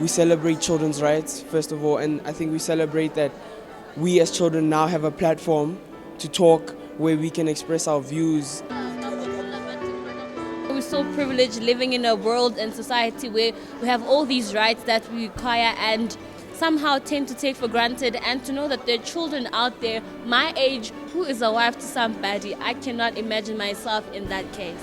we celebrate children's rights, first of all, and I think we celebrate that we as children now have a platform to talk where we can express our views. We're so privileged living in a world and society where we have all these rights that we require and somehow tend to take for granted, and to know that there are children out there my age who is a wife to somebody. I cannot imagine myself in that case.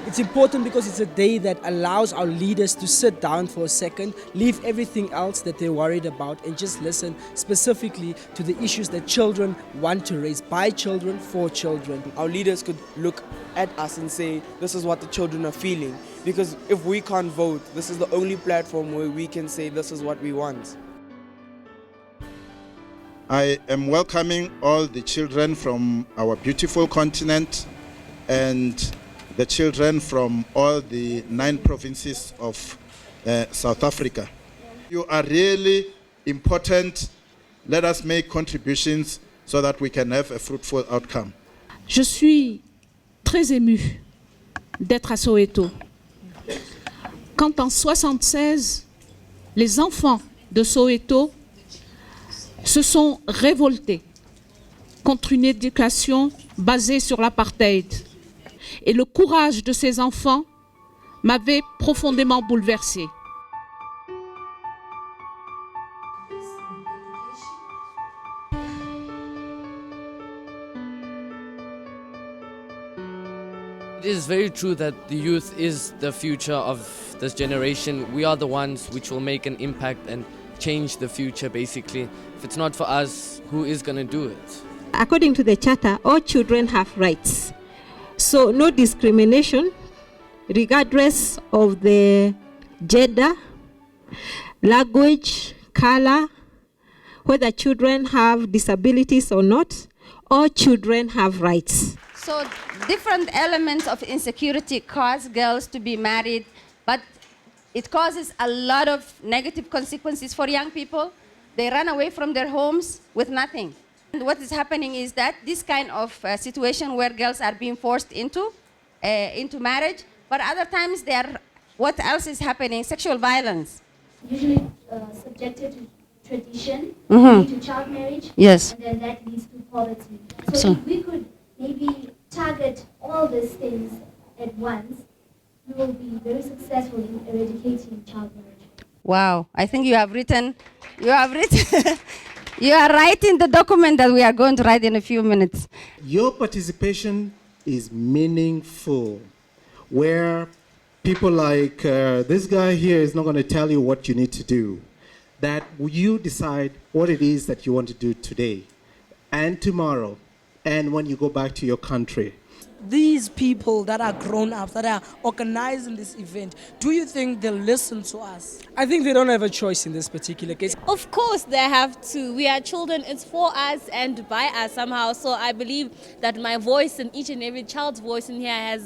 It's important because it's a day that allows our leaders to sit down for a second, leave everything else that they're worried about, and just listen specifically to the issues that children want to raise, by children, for children. Our leaders could look at us and say, this is what the children are feeling. Because if we can't vote, this is the only platform where we can say this is what we want. I am welcoming all the children from our beautiful continent and the children from all the 9 provinces of South Africa. You are really important. Let us make contributions so that we can have a fruitful outcome. Je suis très émue d'être à Soweto. Quand en 1976, les enfants de Soweto se sont révoltés contre une éducation basée sur l'apartheid. Et le courage de ces enfants m'avait profondément bouleversée. It is very true that the youth is the future of this generation. We are the ones which will make an impact and change the future, basically. If it's not for us, who is going to do it? According to the Charter, all children have rights. So no discrimination, regardless of the gender, language, color, whether children have disabilities or not, all children have rights. So different elements of insecurity cause girls to be married, but it causes a lot of negative consequences for young people. They run away from their homes with nothing. And what is happening is that this kind of situation where girls are being forced into marriage, but other times they are, what else is happening? Sexual violence. Usually subjected to tradition, to child marriage, yes, and then that leads to poverty. So if we could maybe target all these things at once, we will be very successful in eradicating child marriage. Wow, I think you are writing the document that we are going to write in a few minutes. Your participation is meaningful, where people like this guy here is not going to tell you what you need to do. That you decide what it is that you want to do today and tomorrow and when you go back to your country. These people that are grown-ups, that are organizing this event, do you think they'll listen to us? I think they don't have a choice in this particular case. Of course they have to. We are children, it's for us and by us somehow. So I believe that my voice and each and every child's voice in here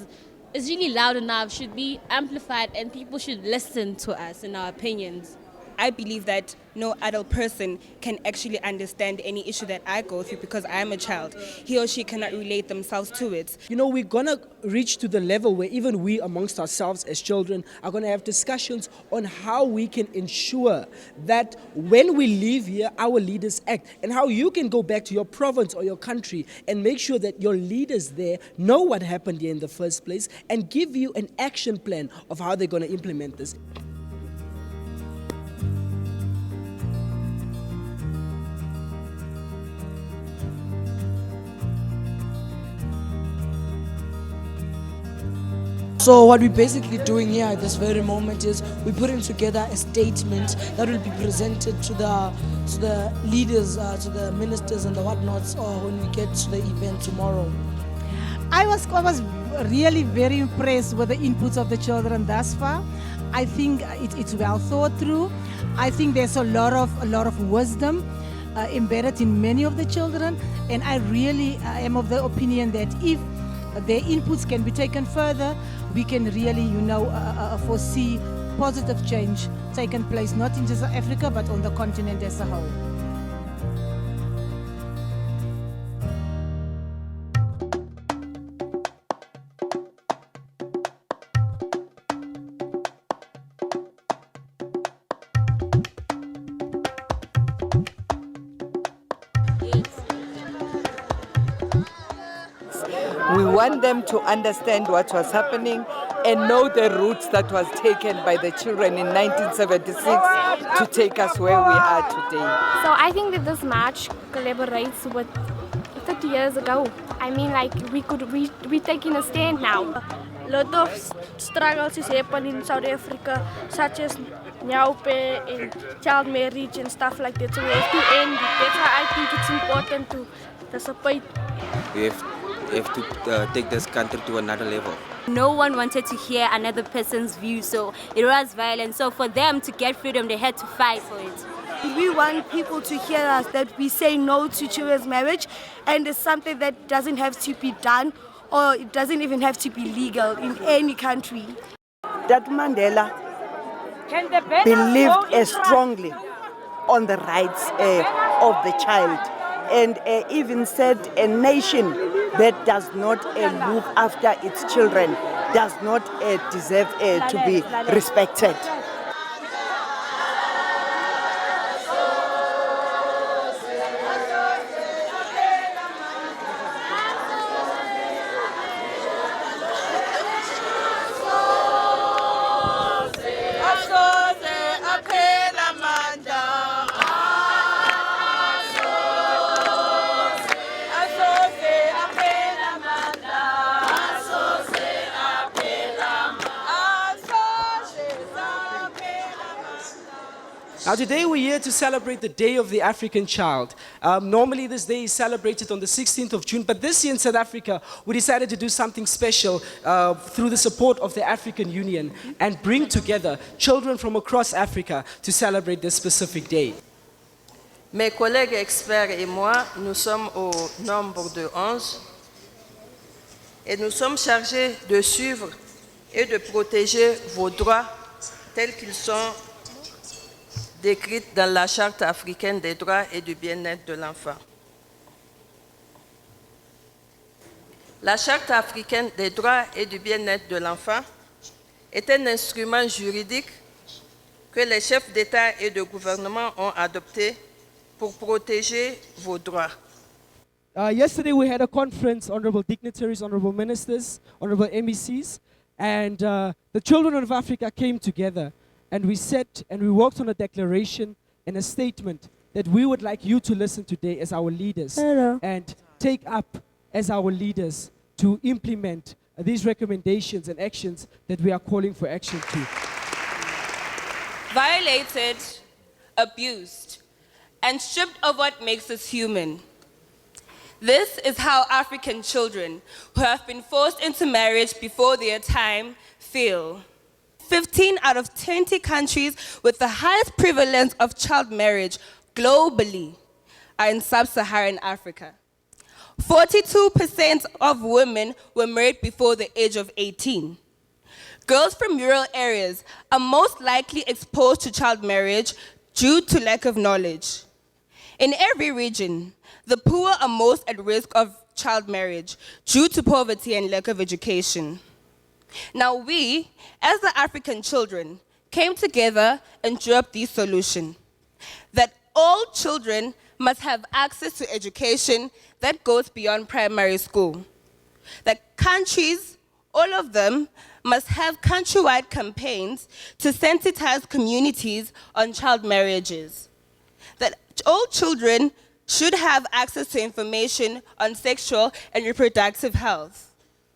is really loud enough, should be amplified, and people should listen to us in our opinions. I believe that no adult person can actually understand any issue that I go through because I am a child. He or she cannot relate themselves to it. You know, we're going to reach to the level where even we amongst ourselves as children are going to have discussions on how we can ensure that when we leave here, our leaders act, and how you can go back to your province or your country and make sure that your leaders there know what happened here in the first place and give you an action plan of how they're going to implement this. So what we're basically doing here at this very moment is we're putting together a statement that will be presented to the leaders, to the ministers and the whatnots when we get to the event tomorrow. I was really very impressed with the inputs of the children thus far. I think it's well thought through. I think there's a lot of wisdom embedded in many of the children, and I really am of the opinion that if their inputs can be taken further, we can really, foresee positive change taking place, not in just Africa, but on the continent as a whole. We want them to understand what was happening and know the routes that was taken by the children in 1976 to take us where we are today. So I think that this march collaborates with 30 years ago. I mean, like, we're taking a stand now. A lot of struggles is happening in South Africa, such as nyaupe and child marriage and stuff like that. So we have to end it. That's why I think it's important to participate. We have to take this country to another level. No one wanted to hear another person's view, so it was violent. So for them to get freedom, they had to fight for it. We want people to hear us that we say no to children's marriage, and it's something that doesn't have to be done, or it doesn't even have to be legal in any country. That Mandela believed strongly on the rights of the child, and even said a nation that does not look after its children does not deserve to be respected. Now today we're here to celebrate the Day of the African Child. Normally this day is celebrated on the 16th of June, but this year in South Africa we decided to do something special through the support of the African Union and bring together children from across Africa to celebrate this specific day. Mes collègues experts et moi, nous sommes au nombre de 11 et nous sommes chargés de suivre et de protéger vos droits tels qu'ils sont décrits dans la Charte africaine des droits et du bien-être de l'enfant. La Charte africaine des droits et du bien-être de l'enfant est un instrument juridique que les chefs d'État et de gouvernement ont adopté pour protéger vos droits. Yesterday we had a conference, honorable dignitaries, honorable ministers, honorable MECs, and the children of Africa came together. And we sat and we worked on a declaration and a statement that we would like you to listen today as our leaders and take up as our leaders to implement these recommendations and actions that we are calling for action to. Violated, abused, and stripped of what makes us human. This is how African children who have been forced into marriage before their time feel. 15 out of 20 countries with the highest prevalence of child marriage globally are in sub-Saharan Africa. 42% of women were married before the age of 18. Girls from rural areas are most likely exposed to child marriage due to lack of knowledge. In every region, the poor are most at risk of child marriage due to poverty and lack of education. Now we, as the African children, came together and drew up this solution, that all children must have access to education that goes beyond primary school. That countries, all of them, must have countrywide campaigns to sensitize communities on child marriages. That all children should have access to information on sexual and reproductive health.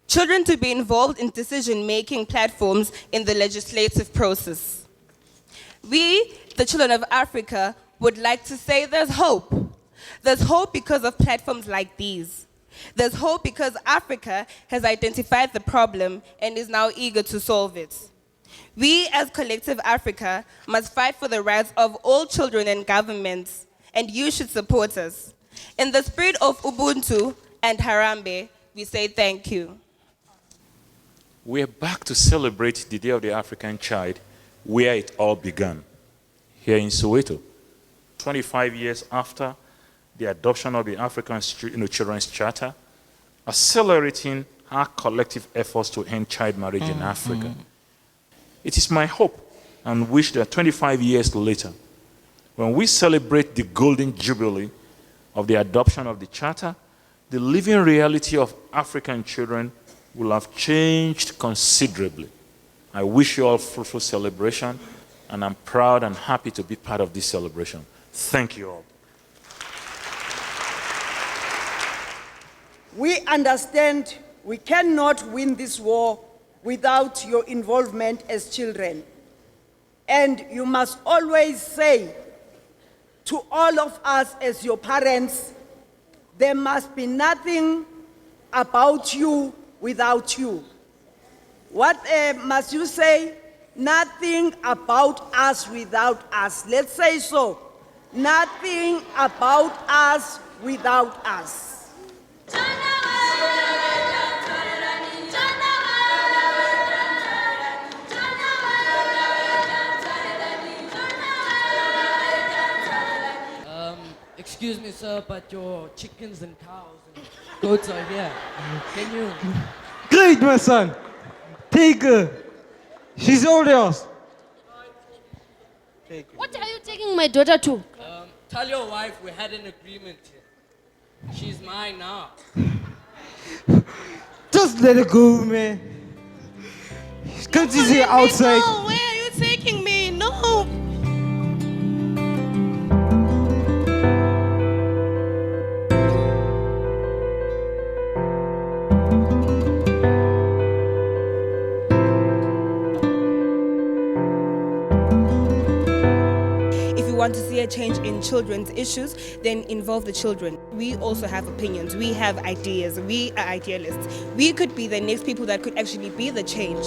Children to be involved in decision-making platforms in the legislative process. We, the children of Africa, would like to say there's hope. There's hope because of platforms like these. There's hope because Africa has identified the problem and is now eager to solve it. We, as Collective Africa, must fight for the rights of all children and governments, and you should support us. In the spirit of Ubuntu and Harambe, we say thank you. We're back to celebrate the Day of the African Child where it all began, here in Soweto. 25 years after the adoption of the African Children's Charter, accelerating our collective efforts to end child marriage in Africa. It is my hope and wish that 25 years later, when we celebrate the golden jubilee of the adoption of the Charter, the living reality of African children will have changed considerably. I wish you all fruitful celebration, and I'm proud and happy to be part of this celebration. Thank you all. We understand we cannot win this war without your involvement as children. And you must always say to all of us as your parents, there must be nothing about you without you. What must you say? Nothing about us without us. Let's say so. Nothing about us without us. Excuse me, sir, but your chickens and cows and goats are here. Can you? Great, my son. Take her. She's all yours. What are you taking my daughter to? Tell your wife we had an agreement here. She's mine now. Just let her go, man. Can't you see outside? No, where are you taking me? No. If you want to see a change in children's issues, then involve the children. We also have opinions, we have ideas, we are idealists. We could be the next people that could actually be the change.